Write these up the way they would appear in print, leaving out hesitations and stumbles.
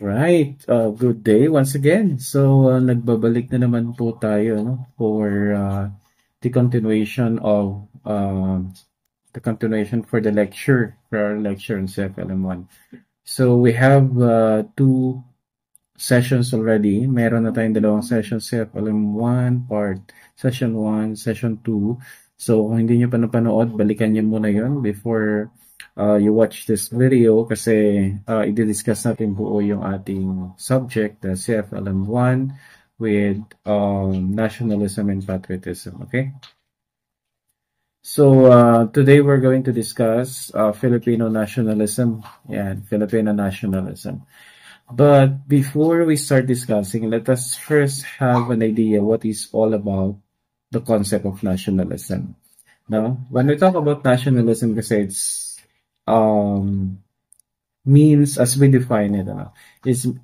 Right, good day once again. So, nagbabalik na naman po tayo no, for the continuation of for the lecture, for our lecture on CFLM1. So, we have two sessions already. Meron na tayong dalawang sessions, CFLM1 session 1, session 2. So, kung hindi nyo pa napanood, balikan nyo muna yun before you watch this video kasi i-discuss natin buo yung ating subject, the CFLM1 with nationalism and patriotism, okay? So today we're going to discuss Filipino nationalism and Filipino nationalism. But before we start discussing, let us first have an idea what is all about the concept of nationalism. Now, when we talk about nationalism, kasi means as we define it,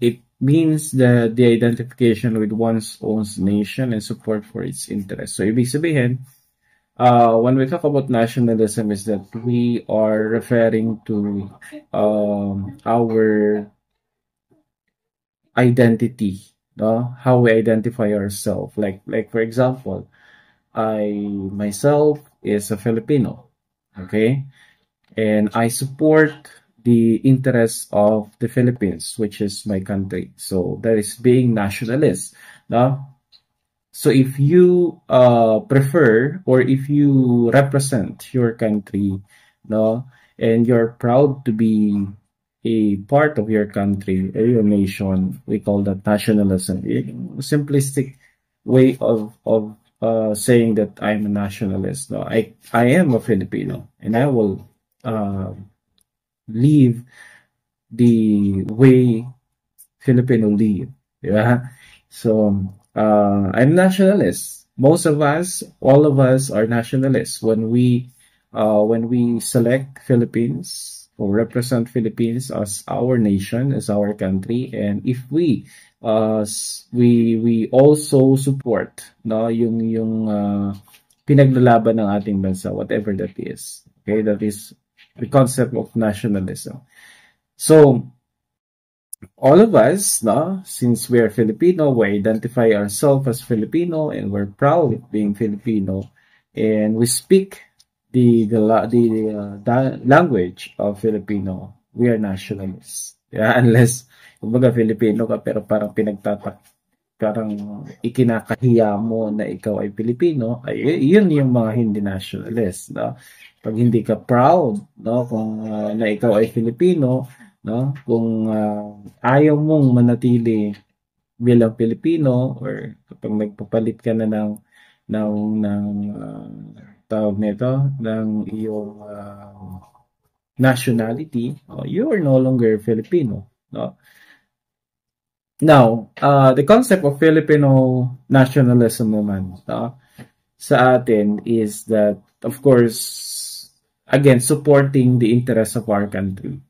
it means the identification with one's own nation and support for its interests. So, ibig sabihin, when we talk about nationalism is that we are referring to our identity, no? How we identify ourselves. Like for example, I myself is a Filipino, okay? And I support the interests of the Philippines, which is my country. So that is being nationalist. No? So if you prefer or if you represent your country, no, and you're proud to be a part of your country or your nation, we call that nationalism. A simplistic way of saying that I'm a nationalist. No, I am a Filipino, and I will live the way Filipino live. Yeah. So I'm nationalist. Most of us, all of us, are nationalists. When we select Philippines or represent Philippines as our nation, as our country, and if we also support yung pinaglalaban ng ating bansa, whatever that is. Okay, that is the concept of nationalism. So all of us, since we are Filipino, we identify ourselves as Filipino and we're proud of being Filipino, and we speak the language of Filipino. We are nationalists. Yeah, unless kumbaga Filipino ka pero parang parang ikinakahiya mo na ikaw ay Pilipino, ay yun yung mga hindi nationalist, no? Pag hindi ka proud, no, kung na ikaw ay Filipino, no, kung ayaw mong manatili bilang Pilipino, or kapag nagpapalit ka na ng tawag nito, ng iyong nationality, you are no longer Filipino, no? Now, the concept of Filipino nationalism naman, sa atin is that, of course, again, supporting the interests of our country.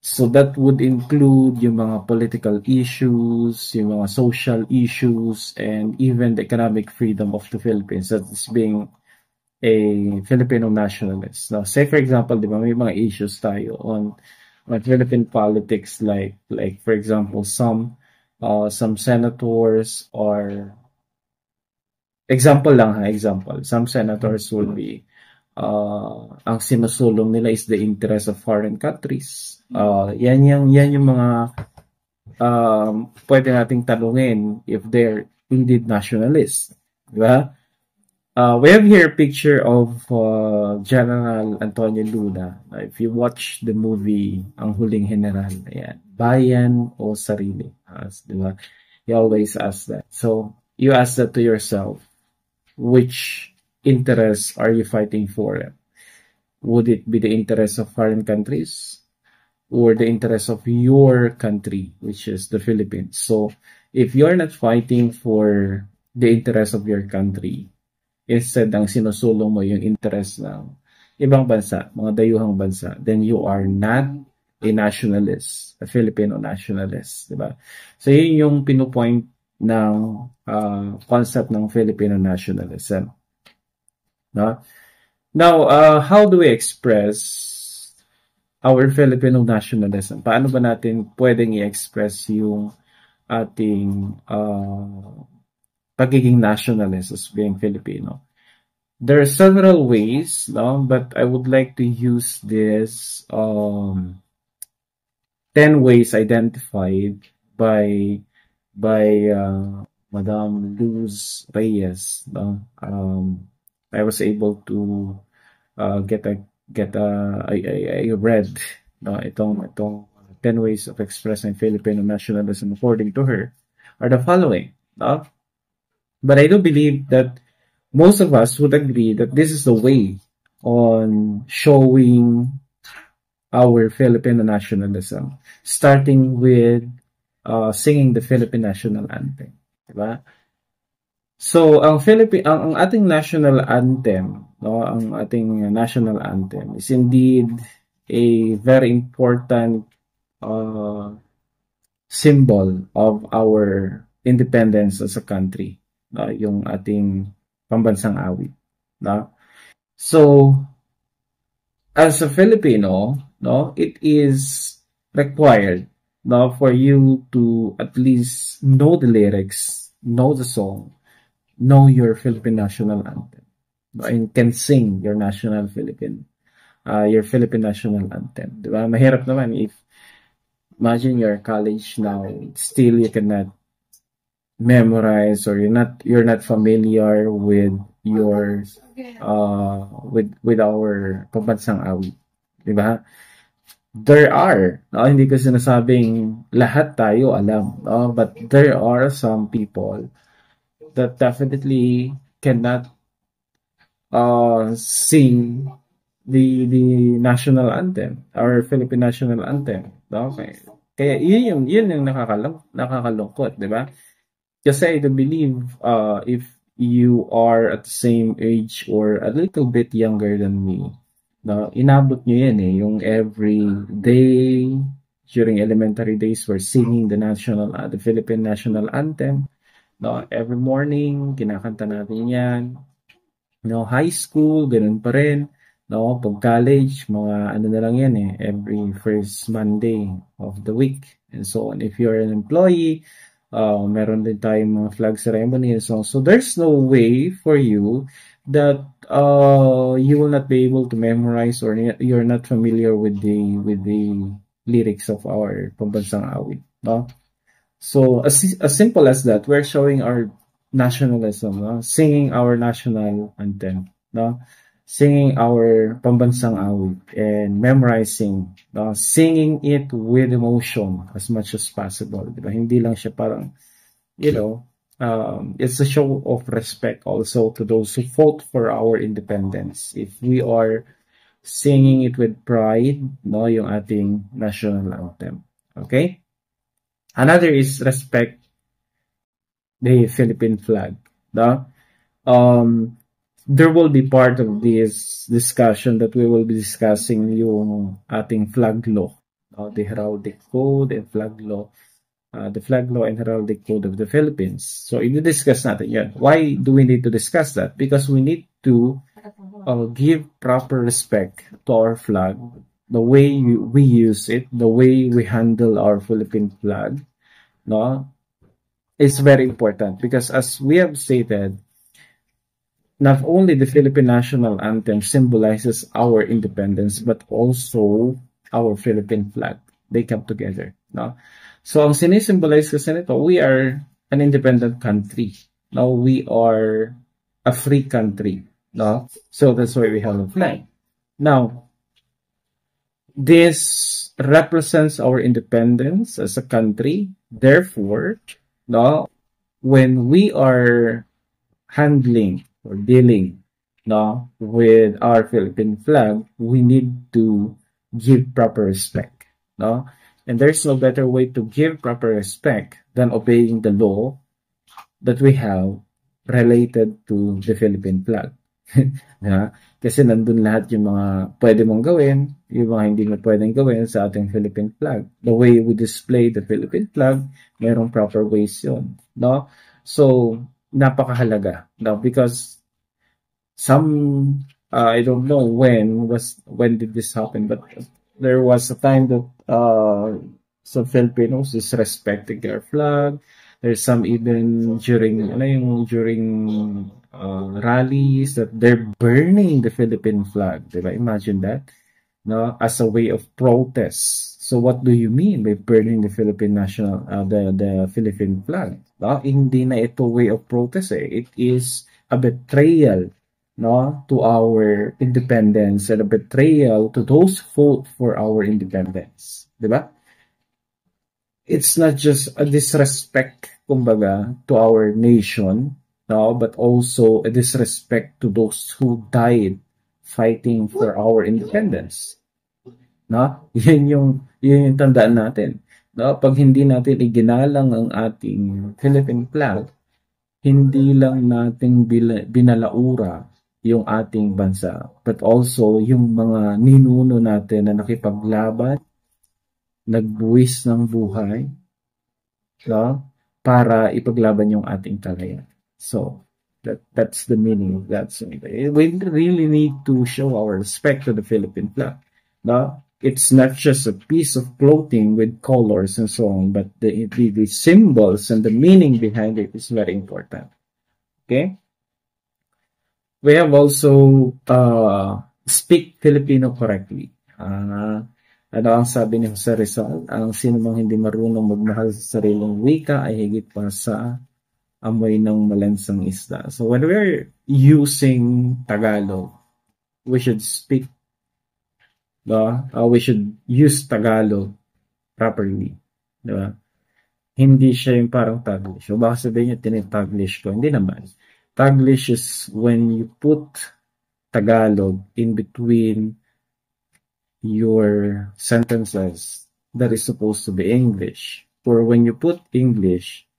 So that would include yung mga political issues, yung mga social issues, and even the economic freedom of the Philippines. That is being a Filipino nationalist. Now, say for example, di ba, may mga issues tayo on Philippine politics, like for example, some senators, or example, some senators will be ang sinusulong nila is the interest of foreign countries. Yan yung mga pwede nating tanungin if they're indeed nationalists, di ba? We have here a picture of General Antonio Luna. If you watch the movie Ang Huling General, ayan, bayan o sarili, diba? You always ask that. So you ask that to yourself, which interests are you fighting for? Would it be the interests of foreign countries or the interests of your country, which is the Philippines? So if you're not fighting for the interests of your country, instead ang sinusulong mo yung interest ng ibang bansa, mga dayuhang bansa, then you are not a nationalist, a Filipino nationalist, diba? So yun yung pinupoint ng concept ng Filipino nationalism. No? Now, how do we express our Filipino nationalism. Paano ba natin pwedeng i-express yung ating pagiging nationalist as being Filipino? There are several ways, no? But I would like to use this 10 ways identified by Madame Luz Reyes. No? I was able to I read no, itong 10 ways of expressing Filipino nationalism according to her are the following. No? But I do believe that most of us would agree that this is the way on showing our Filipino nationalism, starting with singing the Philippine national anthem, diba? So ang ating national anthem, no, ang ating national anthem is indeed a very important symbol of our independence as a country, no, yung ating pambansang awit, no? So as a Filipino, no, it is required, no, for you to at least know the lyrics, know the song, know your Philippine national anthem, no, and can sing your Philippine national anthem, diba? Mahirap naman if imagine your college now, still you cannot memorize or you're not familiar with your with our pambansang awit, di ba? There are, no, hindi ko sinasabing lahat tayo alam, no, but there are some people that definitely cannot sing the national anthem, our Philippine national anthem, no? Kaya yun yung nakakalungkot, di ba? Kasi I do believe if you are at the same age or a little bit younger than me, no, inabot nyo yan yung every day during elementary days we're singing the Philippine national anthem, no, every morning kinakanta natin yan, no, high school ganun pa rin, no, pag college mga ano na lang yan every first Monday of the week and so on. If you're an employee, meron din tayong mga flag ceremony and so on. So there's no way for you that you will not be able to memorize or you're not familiar with the lyrics of our pambansang awit, no? So as simple as that, we're showing our nationalism, no? Singing our national anthem, no? Singing our pambansang awit and memorizing, singing it with emotion as much as possible. Diba? Hindi lang siya parang, it's a show of respect also to those who fought for our independence. If we are singing it with pride, no, yung ating national anthem. Okay? Another is respect the Philippine flag. No? There will be part of this discussion that we will be discussing yung ating flag law, the heraldic code and flag law, the flag law and heraldic code of the Philippines. So, i-discuss natin yan. Why do we need to discuss that? Because we need to give proper respect to our flag, the way we use it, the way we handle our Philippine flag, no, is very important because as we have stated, not only the Philippine national anthem symbolizes our independence, but also our Philippine flag. They come together, no? So, ang sinisimbolize kasi nito, we are an independent country. No, we are a free country, no? So, that's why we have a flag. Now, this represents our independence as a country. Therefore, no, when we are handling or dealing, no, with our Philippine flag, we need to give proper respect, no? And there's no better way to give proper respect than obeying the law that we have related to the Philippine flag. Yeah? Kasi nandun lahat yung mga pwede mong gawin, yung mga hindi mo pwedeng gawin sa ating Philippine flag. The way we display the Philippine flag, mayroong proper ways yun, no? So, napakahalaga, no? Because some I don't know when did this happen, but there was a time that some Filipinos is respecting their flag. There's some even during rallies that they're burning the Philippine flag. Diba? Imagine that, no, as a way of protest. So what do you mean by burning the Philippine national the Philippine flag? No? Hindi na ito way of protest eh. It is a betrayal, no, to our independence and a betrayal to those who fought for our independence. Diba? It's not just a disrespect, kumbaga, to our nation, no, but also a disrespect to those who died fighting for our independence. No? Yun yung tandaan natin. No? Pag hindi natin iginalang ang ating Philippine flag, hindi lang natin binalaura yung ating bansa, but also yung mga ninuno natin na nakipaglaban, nagbuwis ng buhay, no? Para ipaglaban yung ating kalayaan. So, that's the meaning of that. So, we really need to show our respect to the Philippine flag. No? It's not just a piece of clothing with colors and so on, but the symbols and the meaning behind it is very important. Okay? We have also speak Filipino correctly. Ano ang sabi ni Jose Rizal? Ang sino mang hindi marunong magmahal sa sariling wika ay higit pa sa amoy ng malansang isda. So when we're using Tagalog, we should speak, we should use Tagalog properly. Diba? Hindi siya yung parang Taglish. O baka sabihin niya, tinitaglish ko. Hindi naman. Taglish is when you put Tagalog in between your sentences that is supposed to be English. Or when you put English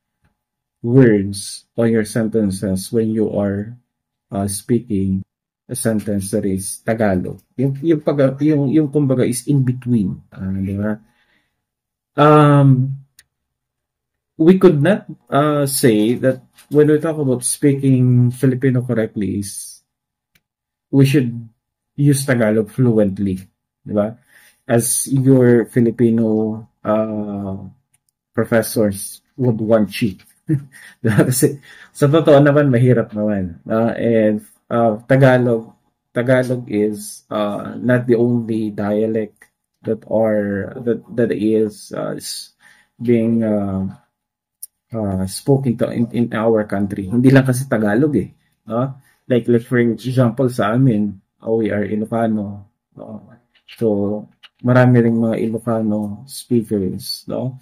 words on your sentences when you are speaking a sentence that is Tagalog. Yung kumbaga is in between. Di ba? We could not say that when we talk about speaking Filipino correctly, we should use Tagalog fluently, di ba? As your Filipino professors would want you. Kasi sa totoo naman, mahirap naman. And Tagalog is not the only dialect that is being spoken to in our country. Hindi lang kasi Tagalog eh. No? Like for example sa amin, we are Ilocano. No? So, marami ring mga Ilocano speakers. No?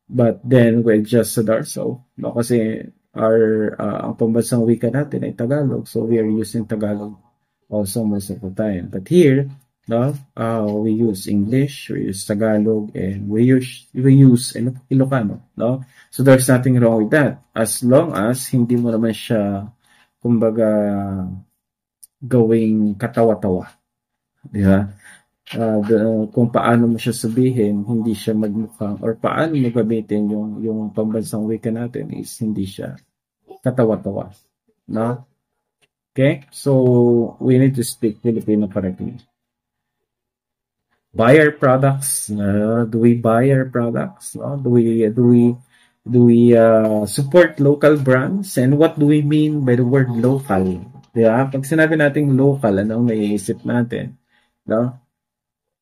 But then, we adjusted ourselves. No? Kasi ang pambansang wika natin ay Tagalog. So, we are using Tagalog also most of the time. But here, no, we use English, we use Tagalog, and we use Ilocano, no? So there's nothing wrong with that as long as hindi mo naman siya kumbaga gawing katawa-tawa, di ba? Kung paano mo siya sabihin, hindi siya magmukhang, or paano mo gamitin yung pambansang wika natin is hindi siya katawa-tawa, no? Okay, so we need to speak Filipino correctly. Buy our products. Do we buy our products? Do we support local brands? And what do we mean by the word local? Diba? Pag sinabi nating local, ano ang naiisip natin? No?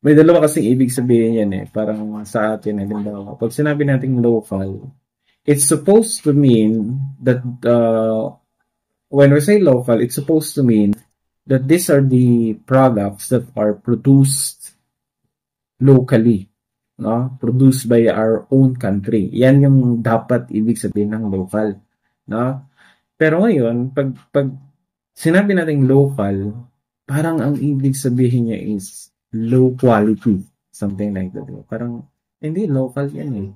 May dalawa kasing ibig sabihin yan eh. Parang sa atin, halimbawa. Pag sinabi nating local, it's supposed to mean that when we say local, it's supposed to mean that these are the products that are produced locally, no? Produced by our own country. Yan yung dapat ibig sabihin ng local, no? Pero ngayon, pag sinabi nating local, parang ang ibig sabihin niya is low quality, something like that. Parang hindi local yan eh,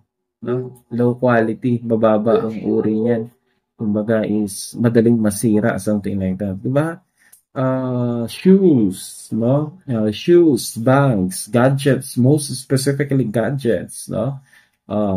no? Low quality, mababa ang uri niyan. Kumbaga is madaling masira, something like that. Diba? Shoes, no? Shoes, bags, gadgets, most specifically gadgets, no?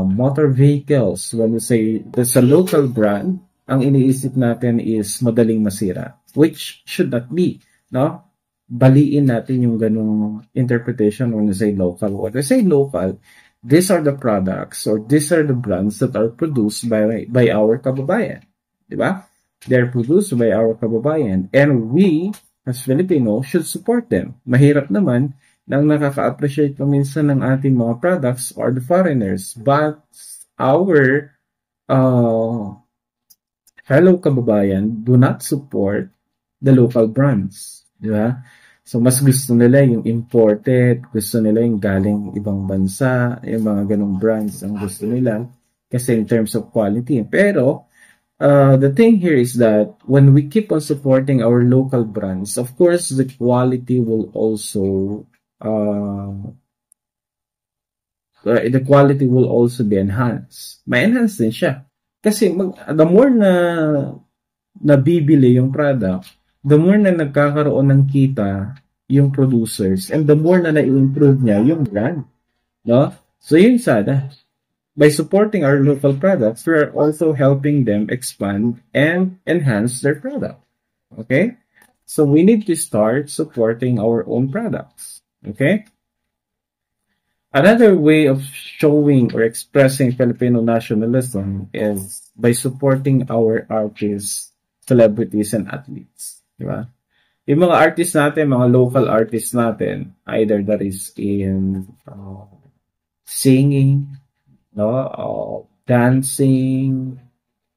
Motor vehicles. When we say there's a local brand, ang iniisip natin is madaling masira, which should not be, no? baliin natin yung ganung interpretation when we say local. When we say local, these are the products or these are the brands that are produced by our kababayan. Diba? They're produced by our kababayan. And we, as Filipino, should support them. Mahirap naman nang nakaka-appreciate minsan ng ating mga products or the foreigners. But our fellow kababayan do not support the local brands. Di ba? So, mas gusto nila yung imported, gusto nila yung galing ibang bansa, yung mga ganong brands ang gusto nila kasi in terms of quality. Pero, the thing here is that when we keep on supporting our local brands, of course, the quality will also be enhanced. May enhance din siya. Kasi the more na nabibili yung product, the more na nagkakaroon ng kita yung producers, and the more na na-improve niya yung brand. No? So yun sana. By supporting our local products, we are also helping them expand and enhance their product. Okay? So we need to start supporting our own products. Okay? Another way of showing or expressing Filipino nationalism is by supporting our artists, celebrities, and athletes. Diba? Yung mga artists natin, mga local artists natin, either that is in singing, dancing,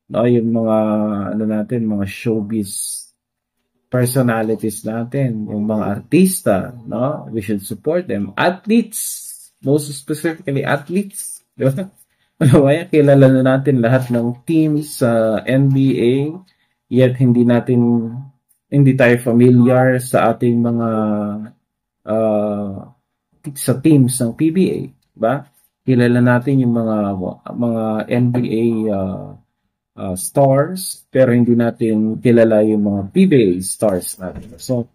yung mga mga showbiz personalities natin, yung mga artista, we should support them. Athletes, most specifically athletes, di ba? Kilala na natin lahat ng teams sa NBA, yet hindi tayo familiar sa ating mga sa teams ng PBA, ba? Kilala natin yung mga NBA stars, pero hindi natin kilala yung mga PBA stars natin. So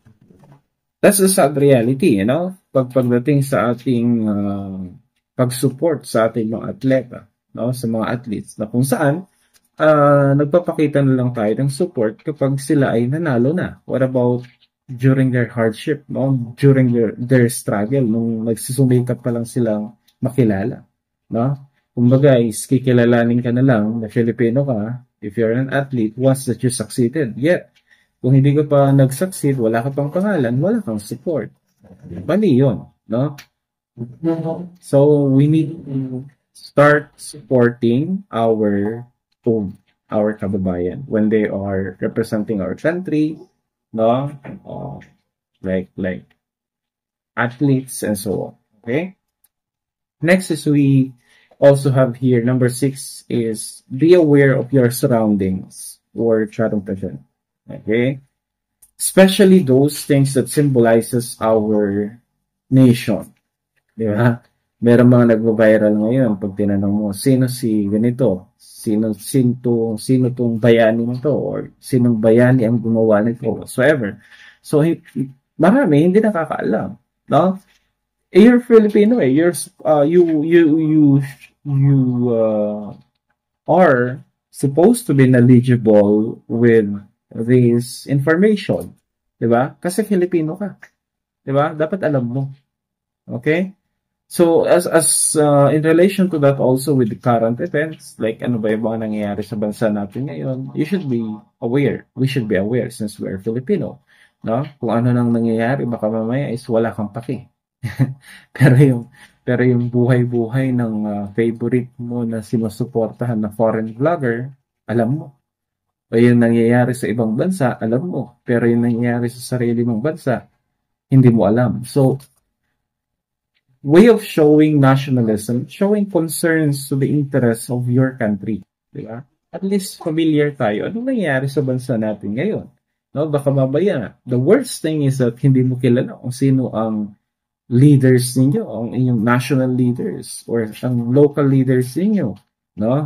that's the sad reality, pagdating sa ating pag-support sa ating mga atleta, sa mga athletes, na kung saan nagpapakita na lang tayo ng support kapag sila ay nanalo na. What about during their hardship, during their struggle, nung nagsusumikap pa lang silang makilala, Kumbaga, kikilalanin ka na lang na Filipino ka if you're an athlete once that you succeeded. Yet, kung hindi ka pa nag-succeed, wala ka pang pangalan, wala kang support. Mali yun, So, we need to start supporting our kababayan when they are representing our country, like athletes and so on. Okay? Next is we also have here, number 6 is be aware of your surroundings or tradition. Okay? Especially those things that symbolizes our nation. Di ba? Meron mga nagbo-viral ngayon pag tinanong mo, sino si ganito? Sino tong bayani nito? Or sinong bayani ang gumawa nito? Whatsoever. So, marami hindi nakakaalam. You're Filipino eh. You are supposed to be knowledgeable with this information. Diba? Kasi Filipino ka. Diba? Dapat alam mo. Okay? So, as in relation to that also with the current events, like ano ba yung mga nangyayari sa bansa natin ngayon, you should be aware. We should be aware since we are Filipino. Kung ano nang nangyayari, baka mamaya is wala kang paki. pero yung buhay-buhay ng favorite mo na sinusuportahan na foreign vlogger, alam mo. O yung nangyayari sa ibang bansa, alam mo. Pero yung nangyayari sa sarili mong bansa, hindi mo alam. So, way of showing nationalism, showing concerns to the interests of your country. Diba? At least familiar tayo. Ano nangyayari sa bansa natin ngayon? Baka mabaya. The worst thing is that hindi mo kilala kung sino ang leaders ninyo, ang inyong national leaders or ang local leaders ninyo.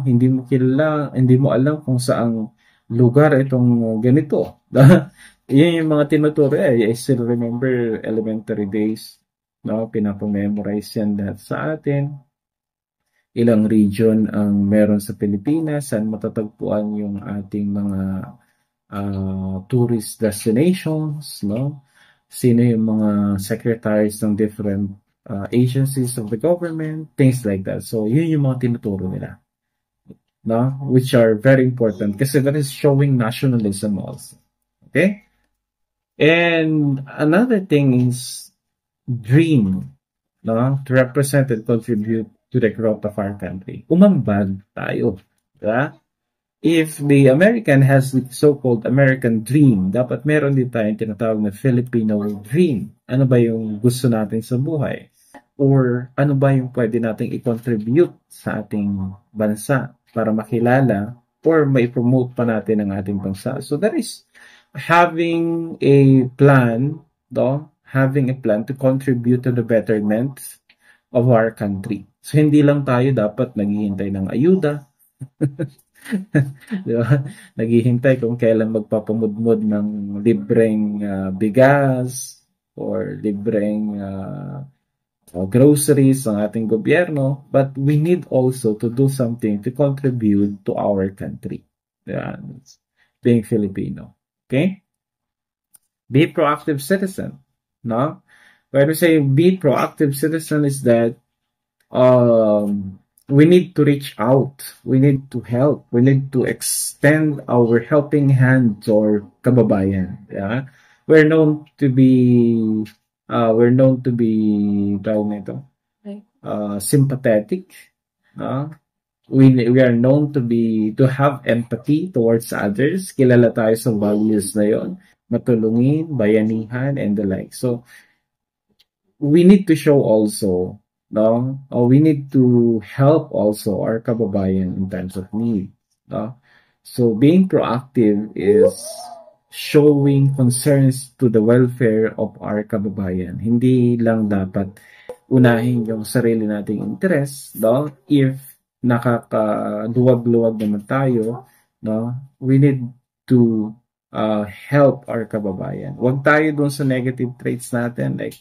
Hindi mo kilala, hindi mo alam kung saang lugar itong ganito. Yan yung mga tinuturo. I still remember elementary days. Pinapamemorize yan lahat sa atin. Ilang region ang meron sa Pilipinas, saan matatagpuan yung ating mga tourist destinations, sino yung mga secretaries ng different agencies of the government, things like that. So, yun yung mga tinuturo nila, no? Which are very important kasi that is showing nationalism also. Okay? And another thing is dream, no? To represent and contribute to the growth of our country. Umambag tayo. Diba? If the American has the so-called American dream, dapat meron din tayong tinatawag na Filipino dream. Ano ba yung gusto natin sa buhay? Or ano ba yung pwede nating i-contribute sa ating bansa para makilala or mai-promote pa natin ang ating bansa. So that is having a plan, no? Having a plan to contribute to the betterment of our country. So hindi lang tayo dapat naghihintay ng ayuda. Di ba? Naghihintay kung kailan magpapamudmud ng libreng bigas or libreng groceries ng ating gobyerno, but we need also to do something to contribute to our country. Diba? Being Filipino. Okay? Be proactive citizen. No? When we say be proactive citizen is that we need to reach out. We need to help. We need to extend our helping hand to our kababayan. Yeah? We're known to be sympathetic. We are known to have empathy towards others. Kilala tayo sa values na yon. Matulungin, bayanihan, and the like. So, we need to show also, no? We need to help also our kababayan in times of need. No? So, being proactive is showing concerns to the welfare of our kababayan. Hindi lang dapat unahin yung sarili nating interest, no? If nakakaluwag-luwag naman tayo, no? We need to help our kababayan. Huwag tayo dun sa negative traits natin like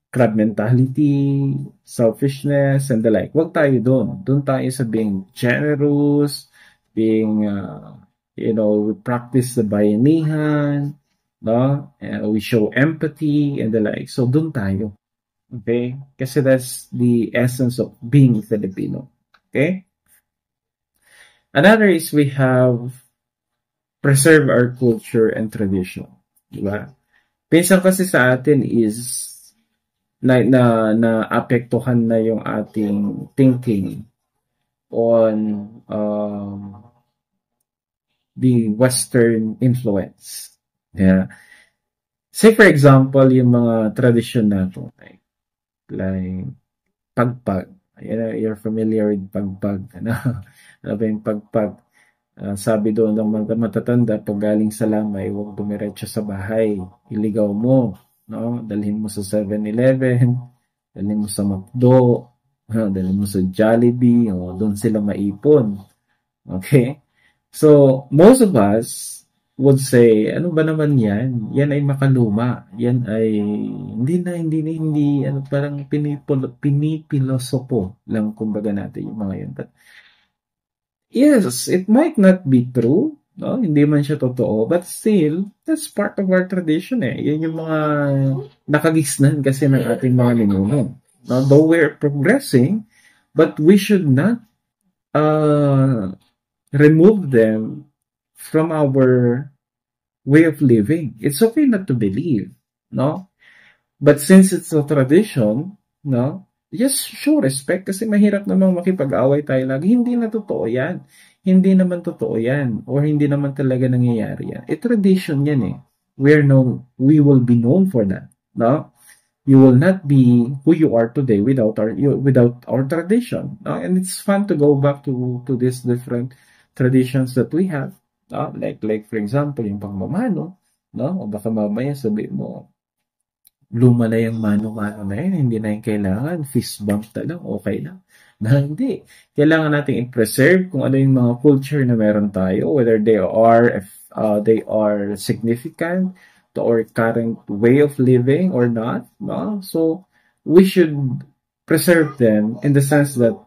crab mentality, selfishness, and the like. Huwag tayo dun. Dun tayo sa being generous, being we practice the bayanihan, no? We show empathy and the like. So, dun tayo. Okay? Kasi that's the essence of being Filipino. Okay? Another is we have preserve our culture and tradition. Diba? Pinsan kasi sa atin is na-apektuhan na yung ating thinking on the Western influence. Yeah. Say for example, yung mga tradition natin, like pagpag. You're familiar with pagpag. Ano ba yung pagpag? Sabi doon ng mga matatanda, pag galing sa lamay, huwag dumiretso sa bahay. Iligaw mo. No? Dalhin mo sa 7-Eleven, dalhin mo sa McDo, dalhin mo sa Jollibee, doon sila maipon. Okay? So, most of us would say, ano ba naman yan? Yan ay makaluma. Yan ay, hindi, parang pinipilosopo lang, kumbaga natin yung mga yun. But, yes, it might not be true, no? Hindi man siya totoo, but still, that's part of our tradition eh. Yan yung mga nakagisnan kasi ng ating mga ninuno. No? Though we're progressing, but we should not remove them from our way of living. It's okay not to believe, no? But since it's a tradition, no? Just show respect kasi mahirap namang makipag-away tayo lagi. Hindi na totoo yan. Hindi naman totoo yan. Or hindi naman talaga nangyayari yan. Tradition yan eh. We will be known for that, no? You will not be who you are today without our tradition, no? And it's fun to go back to these different traditions that we have, no? Like for example, yung pagmamano, no? O baka mamaya sabi mo, luma na yung mano-mano na yun, hindi na yung kailangan, fist bump na lang, okay lang. Na hindi. Kailangan natin i-preserve kung ano yung mga culture na meron tayo, whether they are significant to our current way of living or not, no? So, we should preserve them in the sense that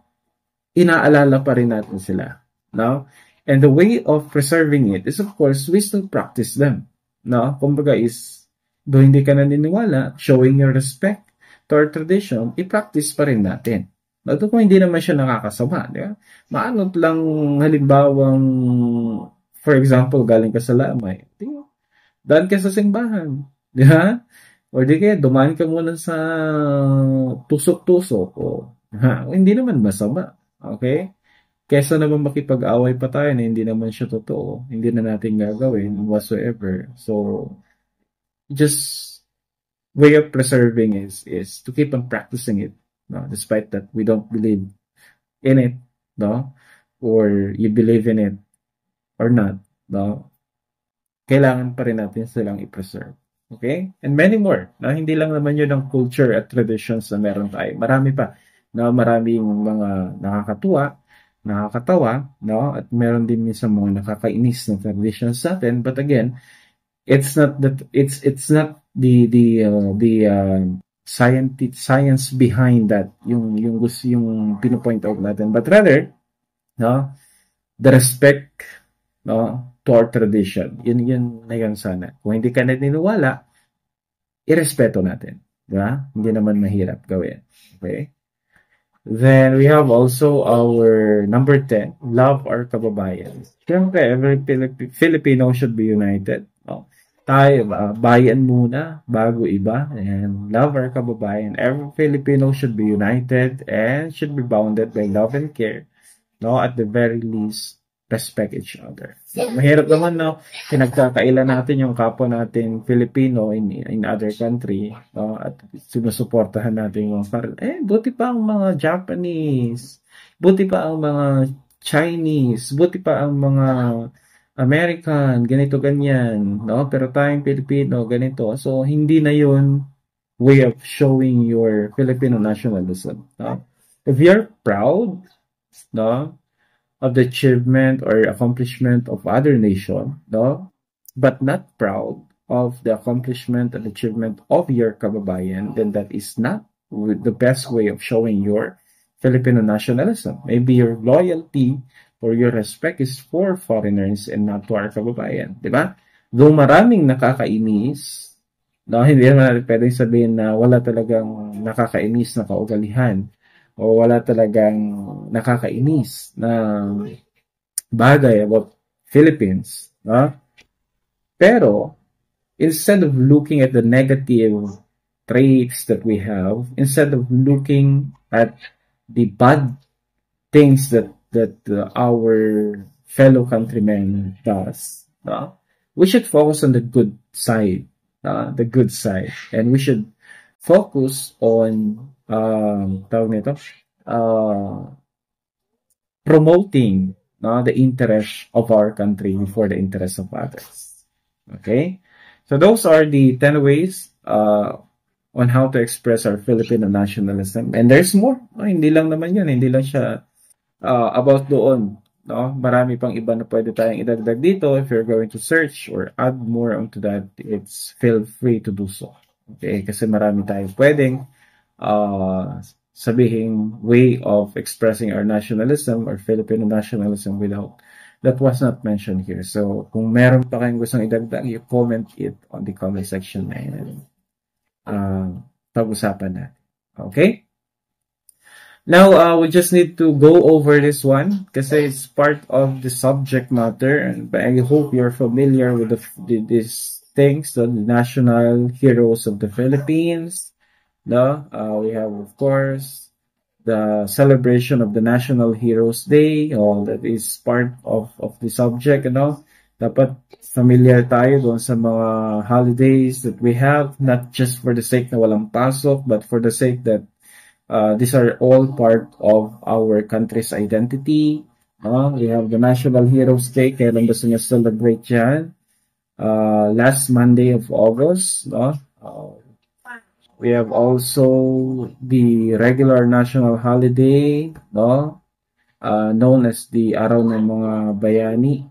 inaalala pa rin natin sila, no? And the way of preserving it is, of course, we still practice them, no? Kumbaga is, Though hindi ka naniniwala, showing your respect to our tradition, i-practice pa rin natin. Lalo kung hindi naman siya nakakasama, di ba? Maanot lang halimbawang, for example, galing ka sa lamay. Di ba? Daan ka sa simbahan. Di ba? O di kaya, dumaan ka muna sa tusok-tusok. Hindi naman masama. Okay? Kesa naman makipag-away pa tayo na hindi naman siya totoo, hindi na natin gagawin whatsoever. So, just way of preserving is to keep on practicing it, no? Despite that we don't believe in it, no? Or you believe in it or not, no? Kailangan pa rin natin silang i-preserve. Okay? And many more. No? Hindi lang naman yun ang culture at traditions na meron tayo. Marami pa. No? Maraming mga nakakatawa, no? At meron din minsan mga nakakainis na traditions natin. But again, it's not the science behind that yung pinopoint out natin, but rather, no, the respect, no, to our tradition. Yun na yun sana. Kung hindi ka naniniwala, irespeto natin. Diba? Hindi naman mahirap gawin. Okay? Then we have also our number 10, love our kababayan. Siyempre, every Filipino should be united. No? Tayo, bayan muna, bago iba. And love our kababayan. Every Filipino should be united and should be bounded by love and care. No, at the very least, respect each other. So, mahirap naman, no, pinagkakailan natin yung kapwa natin Filipino in other country, no, at sinusuportahan natin yung buti pa ang mga Japanese, buti pa ang mga Chinese, buti pa ang mga American, ganito ganyan, no, pero tayong Filipino ganito. So hindi na yun way of showing your Filipino nationalism, no? If you're proud, no, of the achievement or accomplishment of other nation, no, but not proud of the accomplishment and achievement of your kababayan, then that is not the best way of showing your Filipino nationalism. Maybe your loyalty or your respect is for foreigners and not to our kababayan, di ba? Though maraming nakakainis, no, hindi naman natin pwedeng sabihin na wala talagang nakakainis na kaugalian o wala talagang nakakainis na bagay about Philippines, no? Pero instead of looking at the negative traits that we have, instead of looking at the bad things that our fellow countrymen does, no? We should focus on the good side, and we should focus on tawag nito, promoting, no, the interest of our country before the interest of others. Okay, so those are the 10 ways on how to express our Filipino nationalism, and there's more. Hindi lang naman yun, hindi lang siya about doon, no? Marami pang iba na pwede tayong idagdag dito. If you're going to search or add more onto that, it's feel free to do so. Okay, kasi marami tayong pwedeng sabihing way of expressing our nationalism or Filipino nationalism without that was not mentioned here. So kung meron pa kayong gustong idagdag, you comment it on the comment section and pag-usapan natin. Okay? Now, we just need to go over this one kasi it's part of the subject matter, and I hope you're familiar with these things, the national heroes of the Philippines. No? We have, of course, the celebration of the National Heroes Day. All that is part of the subject, you know. Dapat familiar tayo doon sa mga holidays that we have, not just for the sake na walang pasok, but for the sake that these are all part of our country's identity. We have the National Heroes Day. Kailan gusto niya celebrate yan? Last Monday of August. We have also the regular national holiday, no? Known as the Araw ng mga Bayani.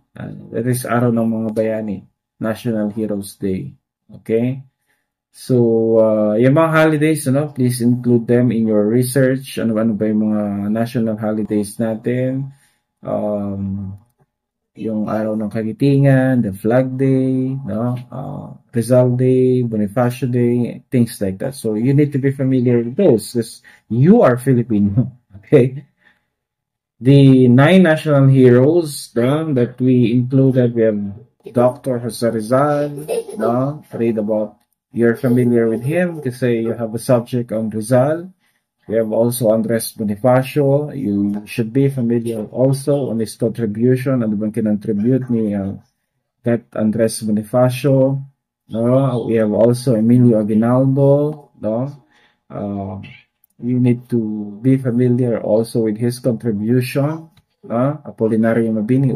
That is Araw ng mga Bayani, National Heroes Day. Okay? So, yung mga holidays, please include them in your research. Ano ba yung mga national holidays natin? yung araw ng Kagitingan, the Flag Day, no? Rizal Day, Bonifacio Day, things like that. So you need to be familiar with those because you are Filipino. Okay. The 9 national heroes that we included, we have Dr. Jose Rizal, no? Read about, you're familiar with him kasi you have a subject on Rizal. We have also Andres Bonifacio. You should be familiar also on his contribution. Ano bang kinontribute ni that Andres Bonifacio? No? We have also Emilio Aguinaldo. No? You need to be familiar also with his contribution. Apolinario Mabini.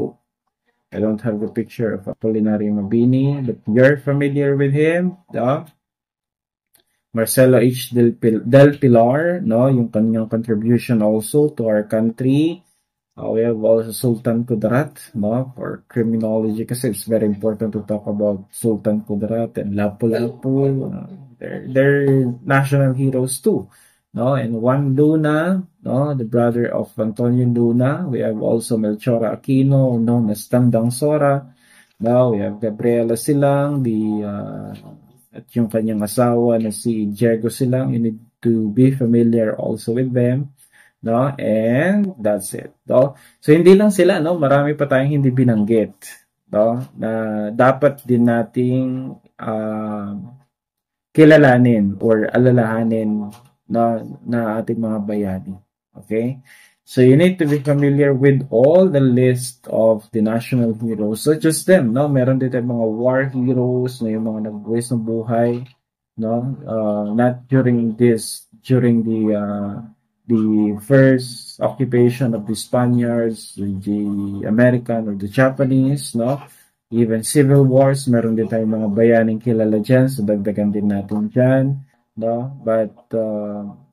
I don't have a picture of Apolinario Mabini, but you're familiar with him. Marcelo H. Del Pilar, no, yung kanyang contribution also to our country. We have also Sultan Kudarat, no, for criminology kasi it's very important to talk about Sultan Kudarat and Lapu-Lapu. They're national heroes too, no, and Juan Luna, no, the brother of Antonio Luna. We have also Melchora Aquino, known as Tandang Sora. Now we have Gabriela Silang, at yung kanyang asawa na si Diego Silang. You need to be familiar also with them, no? And that's it, no? So hindi lang sila, no? Marami pa tayong hindi binanggit, no? Na dapat din nating kilalanin or alalahanin na ating mga bayani. Okay? So you need to be familiar with all the list of the national heroes. So just them, no? Meron din tayong mga war heroes, na yung mga nagbuwis ng buhay, no? Not during the first occupation of the Spaniards, the American or the Japanese, no? Even civil wars, meron din tayong mga bayaning kilala dyan, so dagdagan din natin dyan, no? But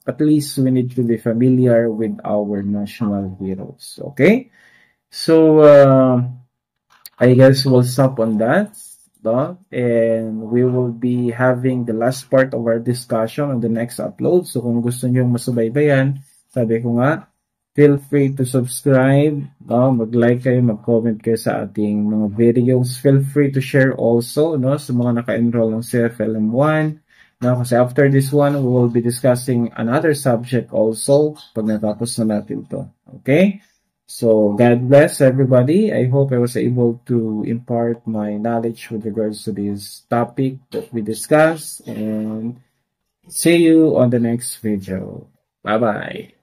at least we need to be familiar with our national heroes, okay? So I guess we'll stop on that, no? And we will be having the last part of our discussion on the next upload. So kung gusto nyo masubaybayan, sabi ko nga, feel free to subscribe, no? Mag-like kayo, mag-comment kayo sa ating mga videos. Feel free to share also, no? Sa mga naka-enroll ng CFLM 1. No? Kasi after this one, we will be discussing another subject also pag natapos na natin to. Okay? So, God bless everybody. I hope I was able to impart my knowledge with regards to this topic that we discussed. And see you on the next video. Bye-bye.